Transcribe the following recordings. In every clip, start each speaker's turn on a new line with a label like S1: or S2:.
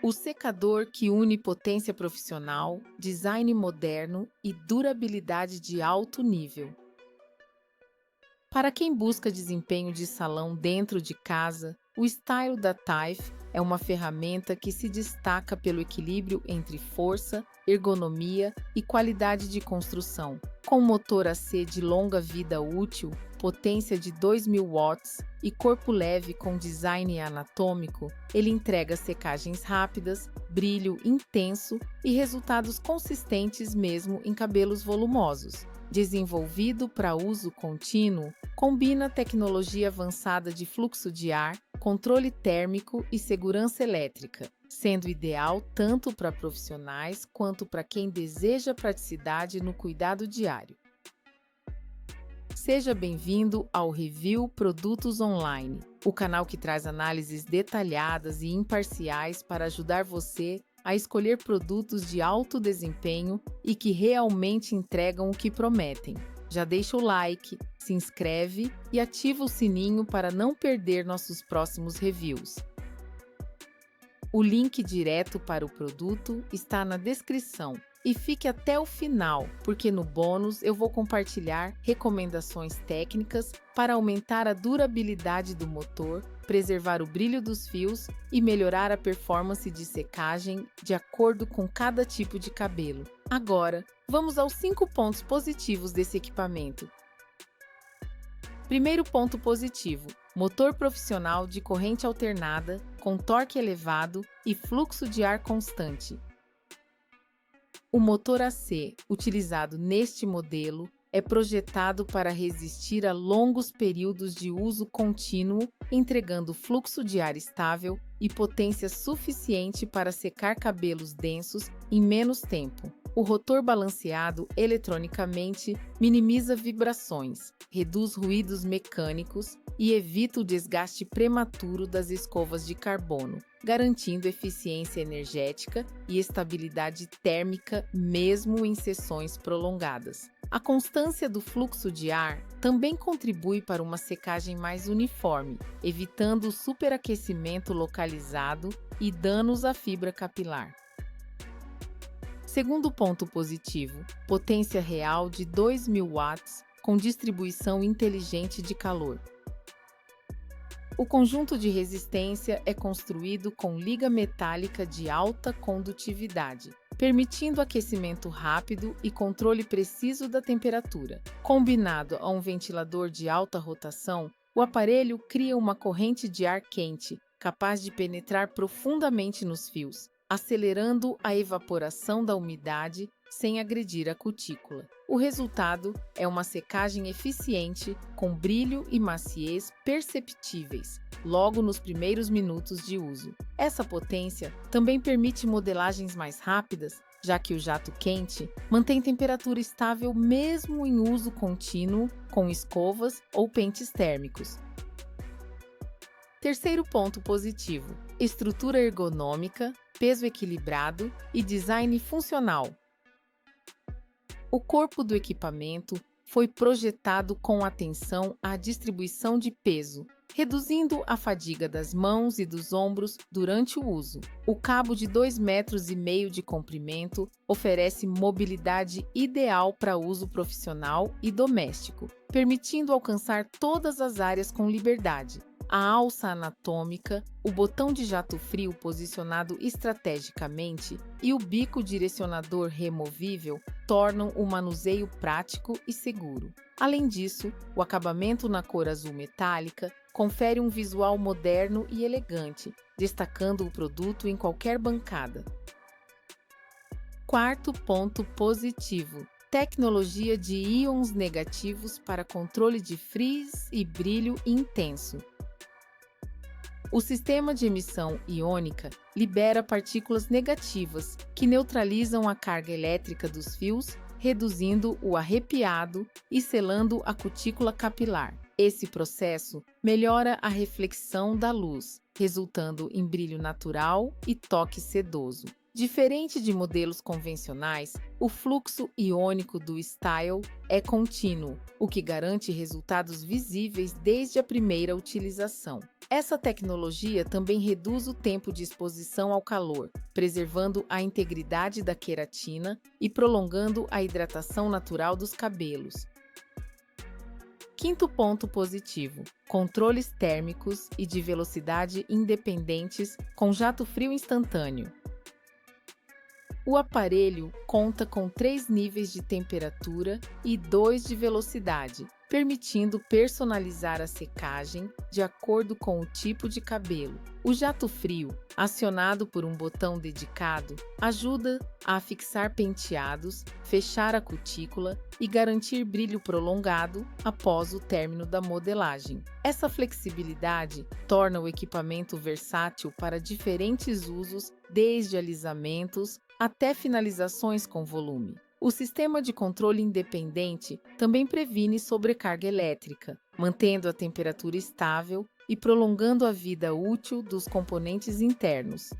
S1: O secador que une potência profissional, design moderno e durabilidade de alto nível. Para quem busca desempenho de salão dentro de casa, o Style da Taif é uma ferramenta que se destaca pelo equilíbrio entre força, ergonomia e qualidade de construção. Com motor AC de longa vida útil, potência de 2.000 watts e corpo leve com design anatômico, ele entrega secagens rápidas, brilho intenso e resultados consistentes mesmo em cabelos volumosos. Desenvolvido para uso contínuo, combina tecnologia avançada de fluxo de ar, controle térmico e segurança elétrica, sendo ideal tanto para profissionais quanto para quem deseja praticidade no cuidado diário. Seja bem-vindo ao Review Produtos Online, o canal que traz análises detalhadas e imparciais para ajudar você a escolher produtos de alto desempenho e que realmente entregam o que prometem. Já deixa o like, se inscreve e ativa o sininho para não perder nossos próximos reviews. O link direto para o produto está na descrição. E fique até o final, porque no bônus eu vou compartilhar recomendações técnicas para aumentar a durabilidade do motor, preservar o brilho dos fios e melhorar a performance de secagem de acordo com cada tipo de cabelo. Agora, vamos aos 5 pontos positivos desse equipamento. Primeiro ponto positivo: motor profissional de corrente alternada, com torque elevado e fluxo de ar constante. O motor AC, utilizado neste modelo, é projetado para resistir a longos períodos de uso contínuo, entregando fluxo de ar estável e potência suficiente para secar cabelos densos em menos tempo. O rotor balanceado eletronicamente minimiza vibrações, reduz ruídos mecânicos e evita o desgaste prematuro das escovas de carbono, garantindo eficiência energética e estabilidade térmica mesmo em sessões prolongadas. A constância do fluxo de ar também contribui para uma secagem mais uniforme, evitando o superaquecimento localizado e danos à fibra capilar. Segundo ponto positivo: potência real de 2.000 watts com distribuição inteligente de calor. O conjunto de resistência é construído com liga metálica de alta condutividade, permitindo aquecimento rápido e controle preciso da temperatura. Combinado a um ventilador de alta rotação, o aparelho cria uma corrente de ar quente, capaz de penetrar profundamente nos fios, acelerando a evaporação da umidade sem agredir a cutícula. O resultado é uma secagem eficiente, com brilho e maciez perceptíveis, logo nos primeiros minutos de uso. Essa potência também permite modelagens mais rápidas, já que o jato quente mantém temperatura estável mesmo em uso contínuo, com escovas ou pentes térmicos. Terceiro ponto positivo: estrutura ergonômica, peso equilibrado e design funcional. O corpo do equipamento foi projetado com atenção à distribuição de peso, reduzindo a fadiga das mãos e dos ombros durante o uso. O cabo de 2,5 metros de comprimento oferece mobilidade ideal para uso profissional e doméstico, permitindo alcançar todas as áreas com liberdade. A alça anatômica, o botão de jato frio posicionado estrategicamente e o bico direcionador removível tornam o manuseio prático e seguro. Além disso, o acabamento na cor azul metálica confere um visual moderno e elegante, destacando o produto em qualquer bancada. Quarto ponto positivo: tecnologia de íons negativos para controle de frizz e brilho intenso. O sistema de emissão iônica libera partículas negativas que neutralizam a carga elétrica dos fios, reduzindo o arrepiado e selando a cutícula capilar. Esse processo melhora a reflexão da luz, resultando em brilho natural e toque sedoso. Diferente de modelos convencionais, o fluxo iônico do Style é contínuo, o que garante resultados visíveis desde a primeira utilização. Essa tecnologia também reduz o tempo de exposição ao calor, preservando a integridade da queratina e prolongando a hidratação natural dos cabelos. Quinto ponto positivo: controles térmicos e de velocidade independentes com jato frio instantâneo. O aparelho conta com 3 níveis de temperatura e 2 de velocidade, permitindo personalizar a secagem de acordo com o tipo de cabelo. O jato frio, acionado por um botão dedicado, ajuda a fixar penteados, fechar a cutícula e garantir brilho prolongado após o término da modelagem. Essa flexibilidade torna o equipamento versátil para diferentes usos, desde alisamentos até finalizações com volume. O sistema de controle independente também previne sobrecarga elétrica, mantendo a temperatura estável e prolongando a vida útil dos componentes internos.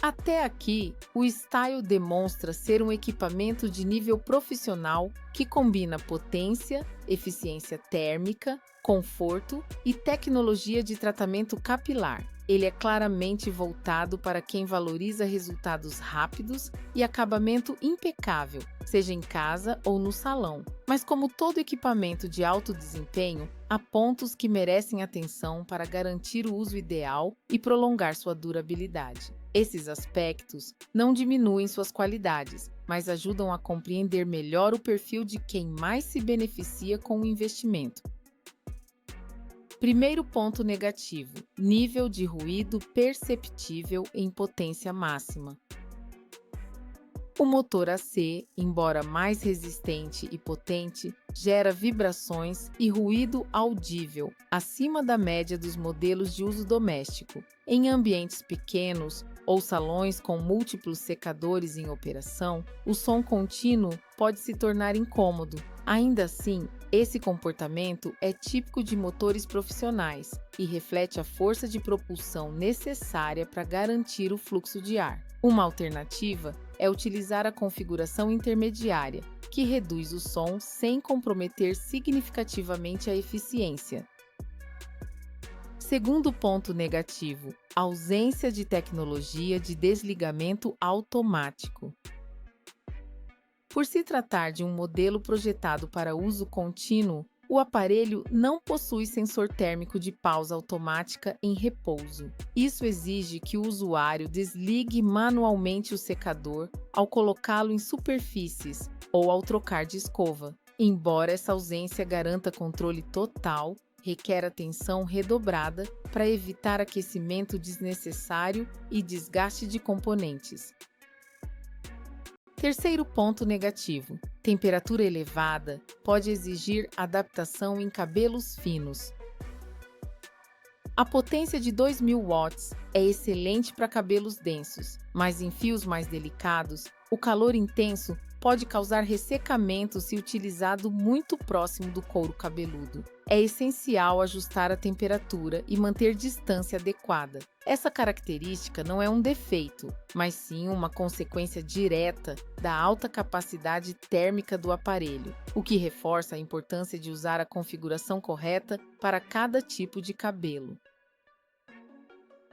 S1: Até aqui, o Style demonstra ser um equipamento de nível profissional que combina potência, eficiência térmica, conforto e tecnologia de tratamento capilar. Ele é claramente voltado para quem valoriza resultados rápidos e acabamento impecável, seja em casa ou no salão. Mas como todo equipamento de alto desempenho, há pontos que merecem atenção para garantir o uso ideal e prolongar sua durabilidade. Esses aspectos não diminuem suas qualidades, mas ajudam a compreender melhor o perfil de quem mais se beneficia com o investimento. Primeiro ponto negativo: nível de ruído perceptível em potência máxima. O motor AC, embora mais resistente e potente, gera vibrações e ruído audível, acima da média dos modelos de uso doméstico. Em ambientes pequenos ou salões com múltiplos secadores em operação, o som contínuo pode se tornar incômodo. Ainda assim, esse comportamento é típico de motores profissionais e reflete a força de propulsão necessária para garantir o fluxo de ar. Uma alternativa é utilizar a configuração intermediária, que reduz o som sem comprometer significativamente a eficiência. Segundo ponto negativo: ausência de tecnologia de desligamento automático. Por se tratar de um modelo projetado para uso contínuo, o aparelho não possui sensor térmico de pausa automática em repouso. Isso exige que o usuário desligue manualmente o secador ao colocá-lo em superfícies ou ao trocar de escova. Embora essa ausência garanta controle total, requer atenção redobrada para evitar aquecimento desnecessário e desgaste de componentes. Terceiro ponto negativo: temperatura elevada pode exigir adaptação em cabelos finos. A potência de 2000 watts é excelente para cabelos densos, mas em fios mais delicados, o calor intenso pode causar ressecamento se utilizado muito próximo do couro cabeludo. É essencial ajustar a temperatura e manter distância adequada. Essa característica não é um defeito, mas sim uma consequência direta da alta capacidade térmica do aparelho, o que reforça a importância de usar a configuração correta para cada tipo de cabelo.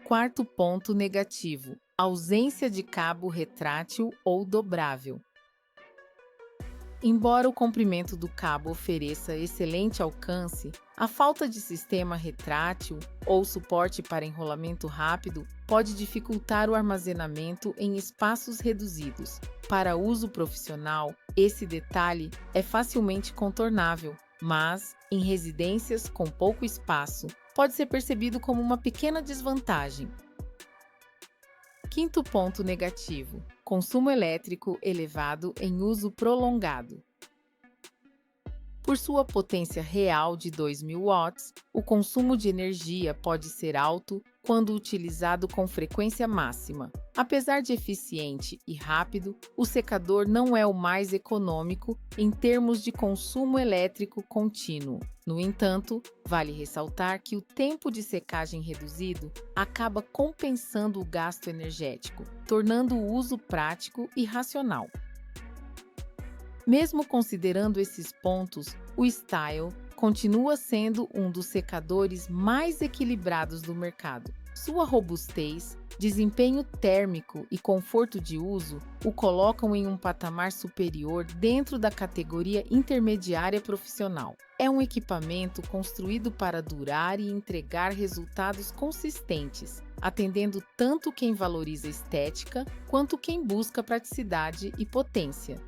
S1: Quarto ponto negativo: ausência de cabo retrátil ou dobrável. Embora o comprimento do cabo ofereça excelente alcance, a falta de sistema retrátil ou suporte para enrolamento rápido pode dificultar o armazenamento em espaços reduzidos. Para uso profissional, esse detalhe é facilmente contornável, mas, em residências com pouco espaço, pode ser percebido como uma pequena desvantagem. Quinto ponto negativo: consumo elétrico elevado em uso prolongado. Por sua potência real de 2000 watts, o consumo de energia pode ser alto quando utilizado com frequência máxima. Apesar de eficiente e rápido, o secador não é o mais econômico em termos de consumo elétrico contínuo. No entanto, vale ressaltar que o tempo de secagem reduzido acaba compensando o gasto energético, tornando o uso prático e racional. Mesmo considerando esses pontos, o Style continua sendo um dos secadores mais equilibrados do mercado. Sua robustez, desempenho térmico e conforto de uso o colocam em um patamar superior dentro da categoria intermediária profissional. É um equipamento construído para durar e entregar resultados consistentes, atendendo tanto quem valoriza estética quanto quem busca praticidade e potência.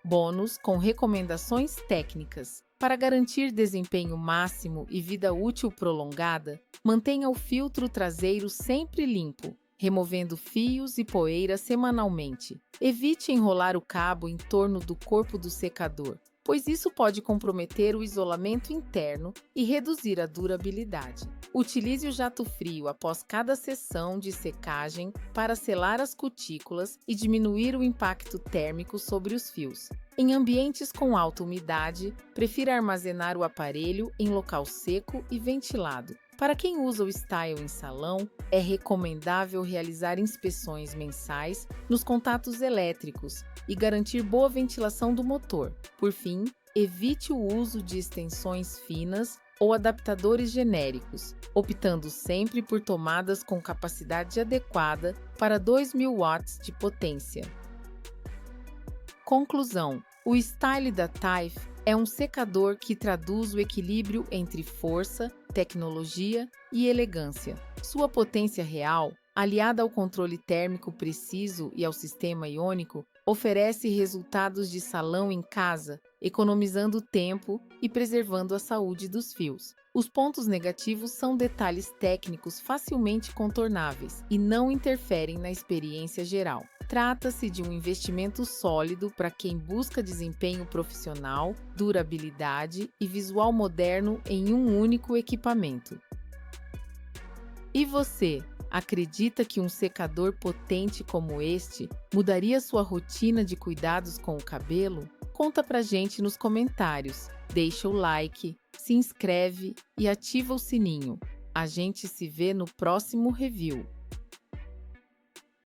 S1: Bônus com recomendações técnicas. Para garantir desempenho máximo e vida útil prolongada, mantenha o filtro traseiro sempre limpo, removendo fios e poeira semanalmente. Evite enrolar o cabo em torno do corpo do secador, pois isso pode comprometer o isolamento interno e reduzir a durabilidade. Utilize o jato frio após cada sessão de secagem para selar as cutículas e diminuir o impacto térmico sobre os fios. Em ambientes com alta umidade, prefira armazenar o aparelho em local seco e ventilado. Para quem usa o Style em salão, é recomendável realizar inspeções mensais nos contatos elétricos e garantir boa ventilação do motor. Por fim, evite o uso de extensões finas ou adaptadores genéricos, optando sempre por tomadas com capacidade adequada para 2.000 watts de potência. Conclusão: o Style da Taif é um secador que traduz o equilíbrio entre força, tecnologia e elegância. Sua potência real, aliada ao controle térmico preciso e ao sistema iônico, oferece resultados de salão em casa, economizando tempo e preservando a saúde dos fios. Os pontos negativos são detalhes técnicos facilmente contornáveis e não interferem na experiência geral. Trata-se de um investimento sólido para quem busca desempenho profissional, durabilidade e visual moderno em um único equipamento. E você, acredita que um secador potente como este mudaria sua rotina de cuidados com o cabelo? Conta pra gente nos comentários. Deixa o like, se inscreve e ativa o sininho. A gente se vê no próximo review.